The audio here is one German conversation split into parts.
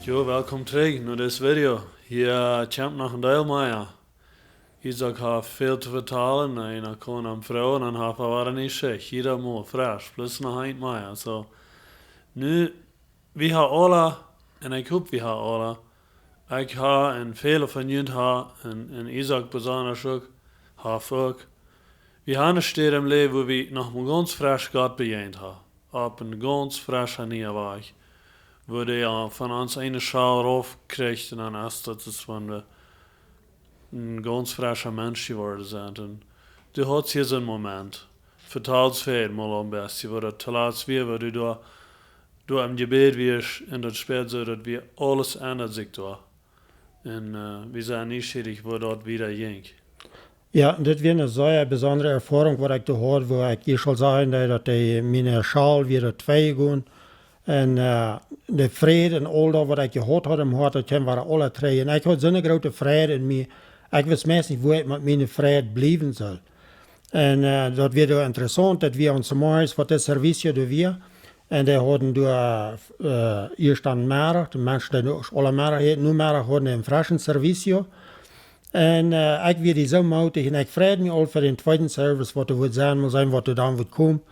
Jo, welkom terug naar deze video. Hier komt nog een deel meer. Isaac heeft veel te vertellen en hij kon aan vrouwen en hij waren niet schick. Jeder moet fresh, plus nog een meer. So, nu, we hebben alle, en ik hoop we hebben alle. Ik heb en vele van jullie hebben, en Isaac besonders ook, ook. We hebben een stad im leven waar we nog een ganz fresh Gott bejahend hebben. Op een ganz frische nieuwe weg. Wo die von uns eine Schau raufkriegt und dann erst, das ist, wenn wir ein ganz frischer Mensch geworden sind. Und du hast hier so einen Moment. Vertal's viel mal am besten, wo das Talat's wir, wo du im Gebet wirst, in das Spät so, dass wir alles ändert sich da. Und wir sind nicht schädig, wo dort wieder ging. Ja, das war eine sehr besondere Erfahrung, was ich da hatte, wo ich schon sagen, dass meine Schal wieder zwei gehen. En de vrede en al dat wat ik gehad had im hart, dat waren alle drie. En ik had zo'n grote vrede in mij. Ik wist meest niet hoe ik met mijn vrede blijven zal. En dat werd interessant, dat we ons morgens wat het service doen we. En die hadden door eerst aan middag, de mensen die alle middag heten, nu middag hadden een frischen service. En ik werd die zo moutig en ik vrede me al voor de tweede service, wat er wordt zijn, moet zijn, wat er dan wordt komen.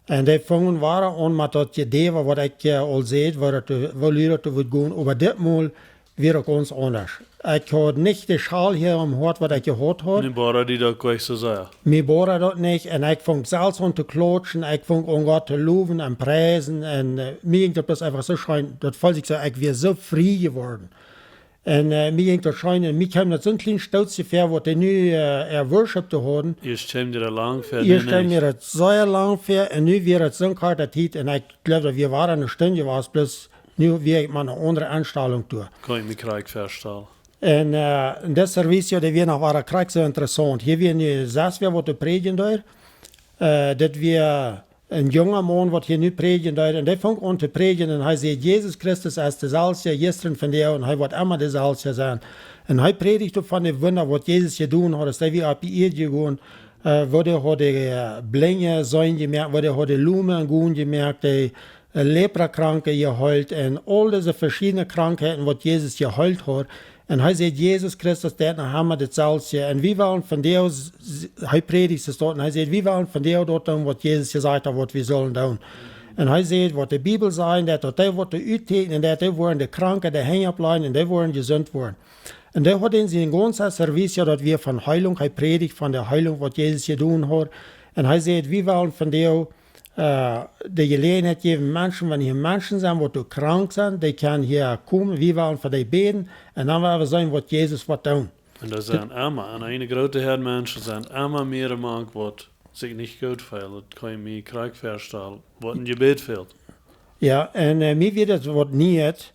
En die vangen waren aan met dat idee wat ik al zei, waar het wordt gaan. Maar ditmaal weer ook ons anders. Ik had niet de schaal hier om hart wat ik gehad had. Nu bara die dat gleich so sagen. Mir bora dat niet. En ik vang zelfs aan te klatschen. Ik vang aan Gott te loven en prijzen. En mir ging dat einfach so schön. Dat valt ik zo, ik weer zo vrij geworden. En mir ging dat schön. En mir kwam dat zo'n klein stoutje ver, wat hij nu worshippte hadden. Eerst kwam er lang ver. Eerst kwam er het zeer lang ver. En nu weer het zo'n kort dat heet. En ik geloof dat we waren een stunde was. Plus nu weer ik maar een andere aanstelling toe. Kan je me krijg verstellen. En dat service, dat weer nog waren krijg zo interessant. Hier weer nu 6 weer wat te predigen daar. Dat weer een jonge man wat hier nu predigen daar. En die vangt aan te predigen en hij zegt, Jezus Christus is dezelfde gisteren vandaag en hij wordt immer dezelfde zijn. En hij predigt op van de wunder wat Jezus gedaan had. Dus hij weer op die eerd gegaan. Waar hij had de blinde zijn gemerkt, waar hij had de lumen goed gemerkt, de leprakranken geheilt en al deze verschillende krankheden wat Jezus geheilt had. En hij zegt, Jezus Christus, dat naar hem hetzelfde. En wie willen van jou, hij predigt het dort, en hij zegt, wie willen van jou dat doen wat Jezus gezegd heeft, wat we zullen doen. En hij zegt, wat de Bijbel zegt, dat hij wordt uittekenen, dat hij worden de kranken, de heen blijven, en die worden gezond worden. En dat had in zijn ganze service, dat we van heilung, hij predigt van de heilung, wat Jezus gedaan had. En hij zegt, wie willen van jou, de gelegenheid geven mensen, wanneer hier mensen zijn wat krank zijn, die kunnen hier komen, wie willen voor die beden, en dan willen we zien wat Jezus wat doen. En dat zijn immer, en een grote herd mensen zijn immer meer mank wat zich niet goed voelt. Dat kan je me krijg verstellen, wat een gebed fehlt. Ja, en mij wird het wat niet.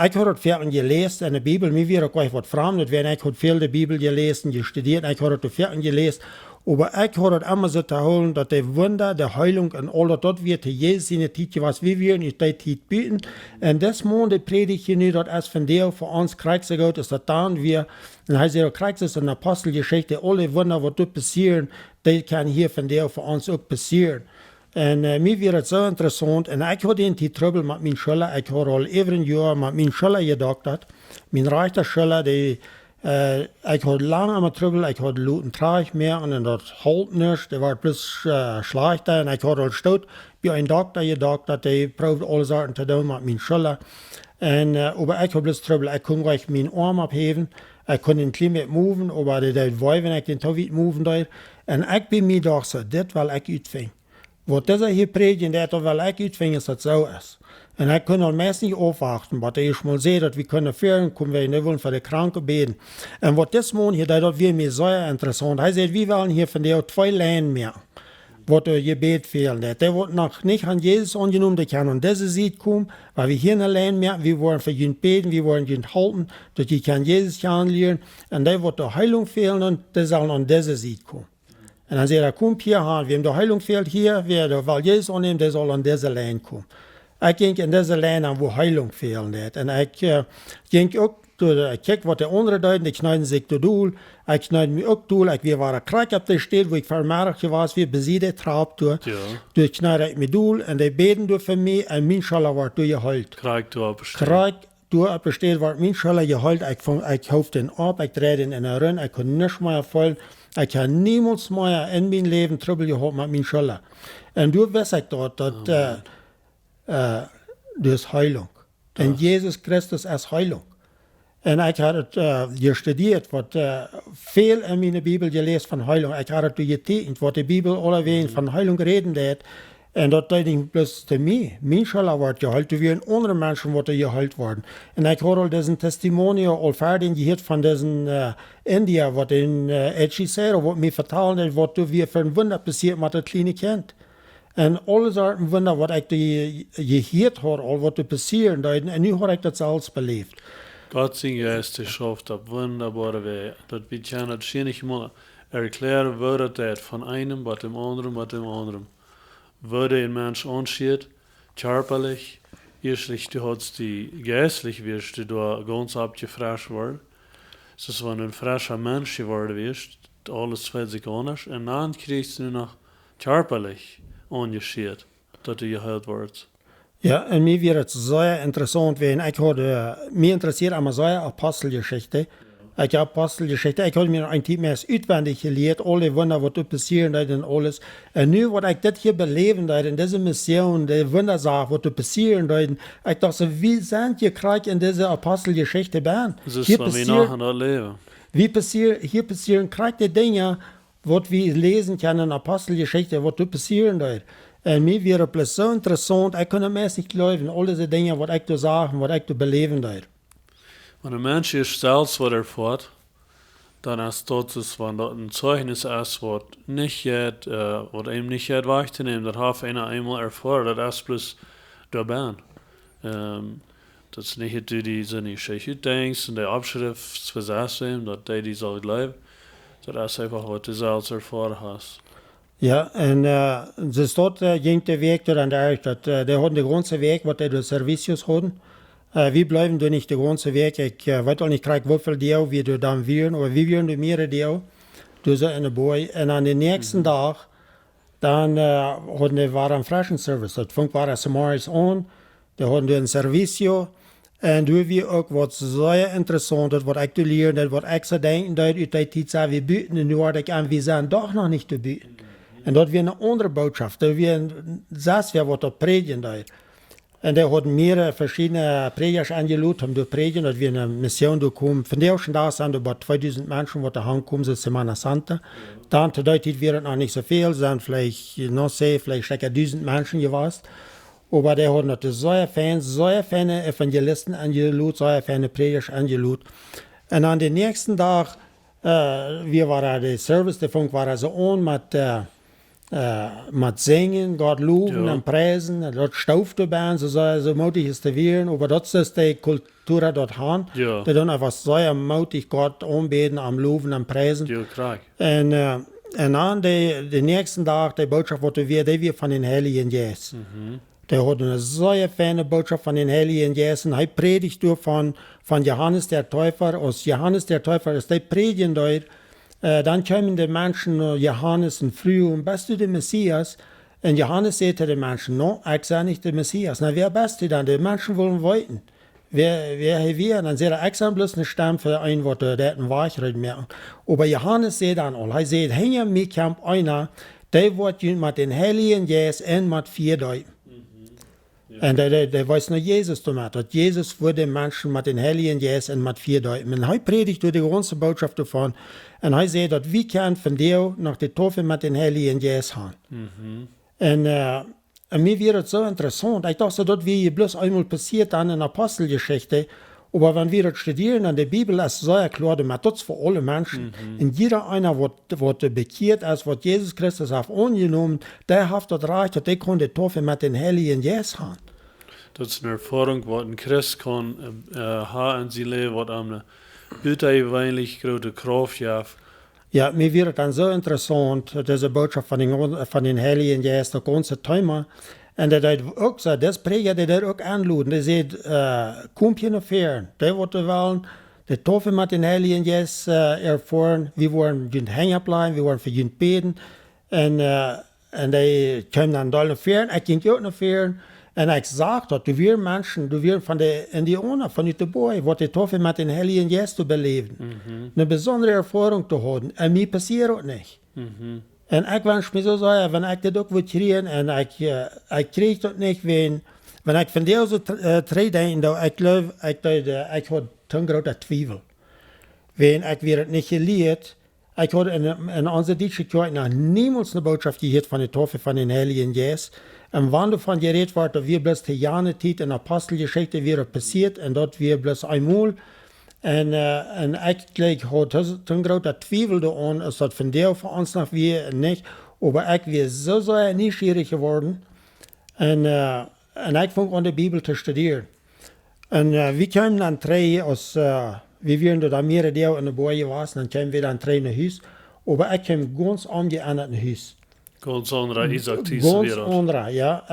Ik had het veel gelezen in de Bijbel, mij werd ook wat vreemd, ik had veel de Bijbel gelezen, gestudeerd, ik had het veel gelezen. Aber ich habe es immer so zu holen, dass die Wunder, die Heilung und all das wird Jesus in der Zeit, was wir wollen, in der Zeit bieten. Und das Monde predigt hier nicht, dass von der für uns Kriegsgott ist, dass dann wir, und er sagt, Kriegs ist eine Apostelgeschichte, alle Wunder, was dort passieren, die kann hier von der für uns auch passieren. Und mir wird es so interessant, und ich hatte in die Trouble mit meinen Schülern, ich habe al über ein Jahr mit meinen Schülern gedoktert, mein reicher Schüler, die ik had lang aan mijn trouble, ik had looten traag meer en dat halt niet, dat was plus slechter en ik had al stout bij een dokter gedokterd, die probeerde alle zaken te doen met mijn schulden. En maar ik had plus trouble, ik kon gleich mijn arm opheven, ik kon een klein beetje moven, maar dat wou wenn ik den toch niet moven deed. En ik bij mij dacht zo, dit wil ik uitvinden. Wat deze hier predigen, dat wil ik uitvinden, is dat zo is. En ik kon al meest niet afwachten, maar ik mal sehen, dat we kunnen führen, komen wij nu willen voor de kranken beden. En wat dit man hier, dat weer mir sehr interessant. Hij zegt, we willen hier van jou 2 lijnen meer, wat er gebed fehlt. Der wordt nog niet aan Jezus angenomen, die kan aan deze zijde komen, waar we hier een lijn meer, we worden voor jullie beden, we worden jullie halten, dat je kan Jezus gaan leren. En der wordt de heilung fehlen, die zal aan deze zijde komen. En dan zegt hij, kom hier aan, wem de heilung fehlt hier, wer de wel Jezus aanneemt, die zal aan deze lijn komen. Ik ging in deze lijn aan waar heilung fehlt. En ik ging ook door, kijk wat de andere duiden, die knijden zich de doel. Ik knijde me ook doel. Ik waren krak op de stad, waar ik vermerkt was, weer bezien trap door. Ja. Dus knijde ik me doel en die beden door voor mij en mijn schalen wordt door geheilt. Krijg toe op Krak door besteed wordt mijn schulden gehaald, ik hoef den op, ik draai den in een run, ik kan niets meer volgen. Ik heb niemals meer in mijn leven trouble gehad met mijn schulden. En toen wist ik dat is Heilung. En Jezus Christus is Heilung. En ik had het gestudeerd, wat veel in mijn Bibel gelezen van Heilung. Ik had het getekend, wat de Bibel allerwegen van Heilung reden deed. En dat deed ik plus te mij. Mijn schulden wordt gehaald, weer een andere mensen worden gehaald worden. En ik hoor al deze testimonial al verder gehad van deze India, wat in Echisero, wat mij vertelde, wat weer voor een wunder passiert met het kleine kind. En alle soorten wunder, wat ik gehoord heb, al wat er passieren, en nu heb ik dat zelfs beleefd. Gott zijn geest schafft op wunderbare wijze. Dat we kunnen het geen niet meer erklären, wordt het van einem, wat dem anderen. Wurde ein Mensch anschied, körperlich, erstlich du hast die geistlich wirst du da ganz abgefrascht worden. Es ist wenn du ein frischer Mensch geworden wirst, alles wird sich anders. Und dann kriegst du noch körperlich angeschied, dass du gehört wirst. Ja, en mij werd het zeer interessant, want ik had me interessiert aan zeer Apostelgeschichte. Ik heb Apostelgeschichte, ik had me een tijd meer uitwendig geleerd, alle wunder wat er passieren en alles. En nu wat ik dit hier beleven in deze mission, de wunderzaak wat er passieren, ik dacht, wie zijn je krijgt in deze Apostelgeschichte ben? Das ist, wenn wir nachher das leben. Hier passieren krijgt de dingen wat we lezen kunnen in Apostelgeschichte, wat er passieren. En mij werd het zo interessant, ik kon het meest niet geloven, al deze dingen wat ik te zeggen, wat ik te beleven. Wenn ein Mensch ist selbst was erfährt, dann ist das, wenn das ein Zeugnis ist, was nicht geht, was ihm nicht geht wahrzunehmen, das hat einer einmal erfahren, das ist bloß der Bahn. Das ist nicht, du die seine Geschichte denkst und der Abschrift versetzen, dass die soll bleiben. Das ist einfach, was du selbst erfahren hast. Ja, en ze stond ging de weg door aan de erg, dat die hadden de ganze weg, wat de servicios hadden. Wir bleiben da nicht den ganzen Weg. Ich weiß auch nicht, wie viel Deo wir da dann wären, aber wir wären da mehrere Deo. Da so eine Boy. Und an den nächsten Tag, dann war ein Flaschenservice. Das fängt war es morgens an. Da hatten wir ein Servicio. Und da wir auch was sehr interessant, das was ich da lernen, das was ich so denken, dass ich die Zeit wir bieten, und nu hatte ich an, wir sind doch noch nicht zu bieten. Und das wäre eine andere Botschaft. Da wäre das, was da predigen da. En daar hadden mehrere verschiedene predikers aangeloot om te predigen, dat we een mission doorkomen. Van de eerste dag zijn er bij 2000 mensen wat er aankomen, ze Semana Santa. Dan te die tijd waren het nog niet zoveel, zijn vielleicht 1000 mensen geweest. Maar die hadden het zeer fijne evangelisten aangeloot, zeer fijne predikers aangeloot. En aan de nächste dag, we waren de service, de funk waren ze aan met zingen, Gott loben en prijzen, dat stauft erbij, zo moedig is te weer, maar dat is de cultuur dat gaan. Ja. Die dan einfach zeer moedig Gott aanbeden, am loben en prijzen. Ja, klar. En aan de nächste dag, de boodschap wat we weer van den Heiligen Geest. Die hadden een zeer fijne boodschap van den Heiligen Geest. En hij predigt door van Johannes der Täufer. Als Johannes der Täufer is, die predigen door. Dan komen de mensen Johannes en vroegen, bist du de Messias? En Johannes zei tegen de mensen, no, ik ben niet de Messias. Nou, wer bist du dan? De mensen willen weten. Wer wir? Dan zei hij, ik ben bloß een stem voor een wat dat een waarheid merken. Maar Johannes zei dan al, hij zei, hier mij komt einer, die wordt met den Heiligen Geest en met 4 duim. En der weiß nur Jesus damit, dass Jesus für den Menschen mit den Heiligen Geist und mit 4 duim. Und er predigt durch die ganze Botschaft davon. Und er sagt, dass wir können von dir nach der Taufe mit den Heiligen Geist haben. Und mir wird es so interessant. Ich dachte, das wäre bloß einmal passiert dann in der Apostelgeschichte. Aber wenn wir das studieren in der Bibel, ist sehr klar, das ist für alle Menschen. Und jeder einer, der bekehrt ist, was Jesus Christus hat angenommen, der hat das Reich, dass der kann die Taufe mit den Heiligen Geist haben. Das ist eine Erfahrung, was ein Christ kann haben in sein Leben, was einem überweinig große Kraft gibt. Ja, mir wird dann so interessant, diese Botschaft von den Heiligen Geist, das ganze Thema. En dat ook zo, dat spreekt hij dat ook aanloten. Hij zegt, kom je naar ver. Dat wordt wel de toffe met den Heiligen Geest erfahren. We worden gaan hängen blijven, we worden voor gaan beten. En die komen dan daar naar ver. Ik ging ook naar ver. En ik zag dat er weer mensen, er weer van de Indianen, van uit de boy, wat het tof is met een Heilige Geest te beleven. Een bijzondere ervaring te houden. En mij passeert het niet. En ik wens me zo zeggen, wanneer ik dit ook wil krijgen, en ik kreeg dat niet, wanneer ik van deze tijd denk, dat ik geloof, ik had ten grote twijfel. Wanneer ik weer het niet geleerd, ik had in onze Duitse kerk nog niemals een boodschap gehad van de toffe van de Heilige Geest. En wanneer van geredet wordt, dat weer bloß de jaren tijd in Apostelgeschichte weer passiert, en dat weer bloß eenmaal. En ik had ten grote twijfel aan, is dat van deel van ons nog weer niet. Maar ik weer zo nieuwsgierig geworden. En ik vond aan de Bibel te studeren. En we kwamen dan terug, als we waren daar meerdere deel in de boeien was, dan kwamen we dan terug naar huis. Maar ik kwam ganz ongeändert naar huis. Ganz andere Isaac Ganz andere, ja.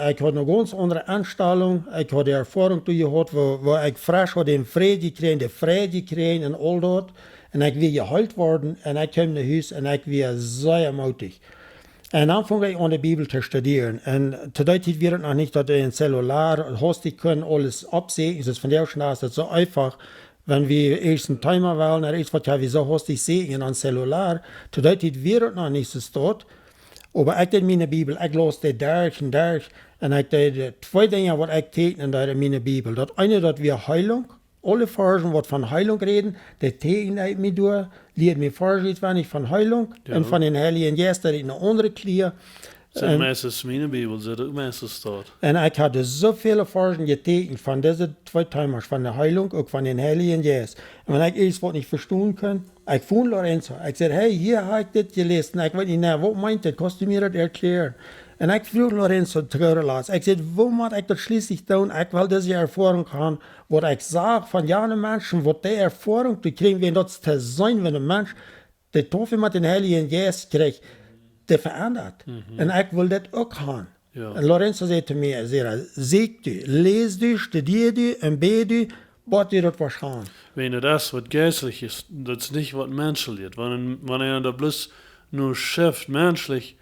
Ik had een ganz andere instelling. Ik had de ervaring toe gehad, waar ik frisch had in vrede gekregen, de vrijheid gekregen en al dat. En ik weer gehuild worden en ik kwam naar huis en ik weer zeer moedig. En dan vond ik aan de Bibel te studeren. En te tijd weer het nog niet dat een cellular hast, die können alles absehen. Dus van der Stelle ist het zo einfach. Wenn wir eerst een timer wählen, er ist was ja wie so hast, die sehen an cellular. Te tijd weer het nog niet zo staat. Maar ik deed mijn Bibel, ik las dit dag en dag. En ik deed twee dingen wat ik tekenen daar in mijn Bibel. Dat ene, dat weer heilung. Alle Versen, wat van heilung reden, dat teken ik me door. Leert me Versen weinig van heilung. Ja. En van den Heiligen Geest, dat is een andere klier. Zit meestens mijn Bibel, zit ook meestens staat. En ik had zoveel Versen getekend van deze twee timers, van de heilung, ook van den Heiligen Geest. En wanneer ik eerst wat niet verstaan kon, ik vond Lorenzo. Ik zei, hey, hier heb ik dit gelezen. Ik weet niet, wat meint het? Kost u mir dat erklären? En ik vroeg Lorenzo teruglaat. Ik zei, wo moet ik dat schließlich doen? Ik wil deze ervaring gaan, wat ik zag van jaren mensen, wat die ervaring te krijgen, wenn dat te zijn, wenn een mens de toffe met den Heiligen Geest krijgt, die verandert. En ik wil dat ook gaan. Ja. En Lorenzo zei te mij, ziek u, lees u, studeer u en bid u, wat u dat was gaan. Wenn das, was geistlich ist, das ist nicht, was menschlich ist. Wenn er da bloß nur schafft, menschlich,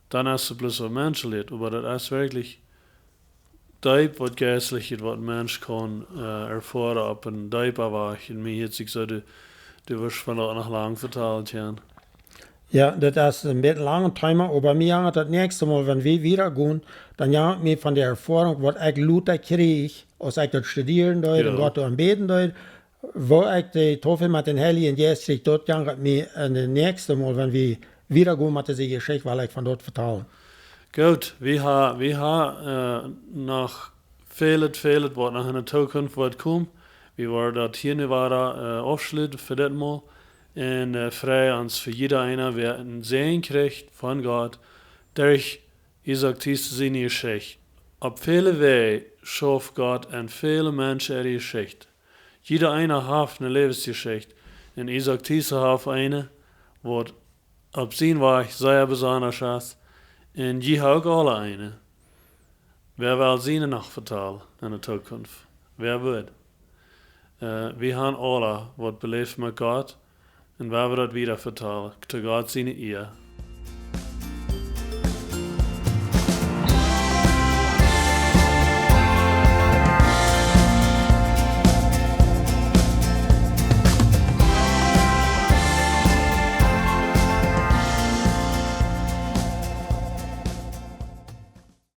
dann ist es bloß was menschlich. Aber das ist wirklich das, was geistlich ist, was ein Mensch kann erfahren, ab ein Deib erwachen. Mir hat sich so, du wirst vielleicht noch lang verteilt, Jan. Ja, das ist ein bisschen langer Timer, aber mir hat das nächste Mal, wenn wir wieder gehen, dann ja mir von der Erfahrung, was ich Luther kriege, als ich das studieren deut und Gott am Beten deut, wo ich die Tafel mit den Heiligen Geist kriege, dort ja mir das nächste Mal, wenn wir wieder gehen mit dieser Geschichte, weil ich von dort vertraue. Gut, wir haben noch vieles, was nach in der Zukunft wird kommen. Wir wollen das hier nicht weiter aufschließen für das Mal. Und frei uns für jeder einer, wer einen Segen kriegt von Gott, durch Isaac Thies seine Geschichte. Auf viele Wege schafft Gott an viele Menschen ihre Geschichte. Jeder einer hat eine Lebensgeschichte. Und Isaac Thies hat eine, wo auf sein Weg sehr besonders ist. Und je auch alle eine. Wer will seine noch vertellen in der Zukunft? Wer wird? Wir haben alle, was belebt mit Gott. Und wer wird das wieder vertellen? Zu Gott seine Ehre.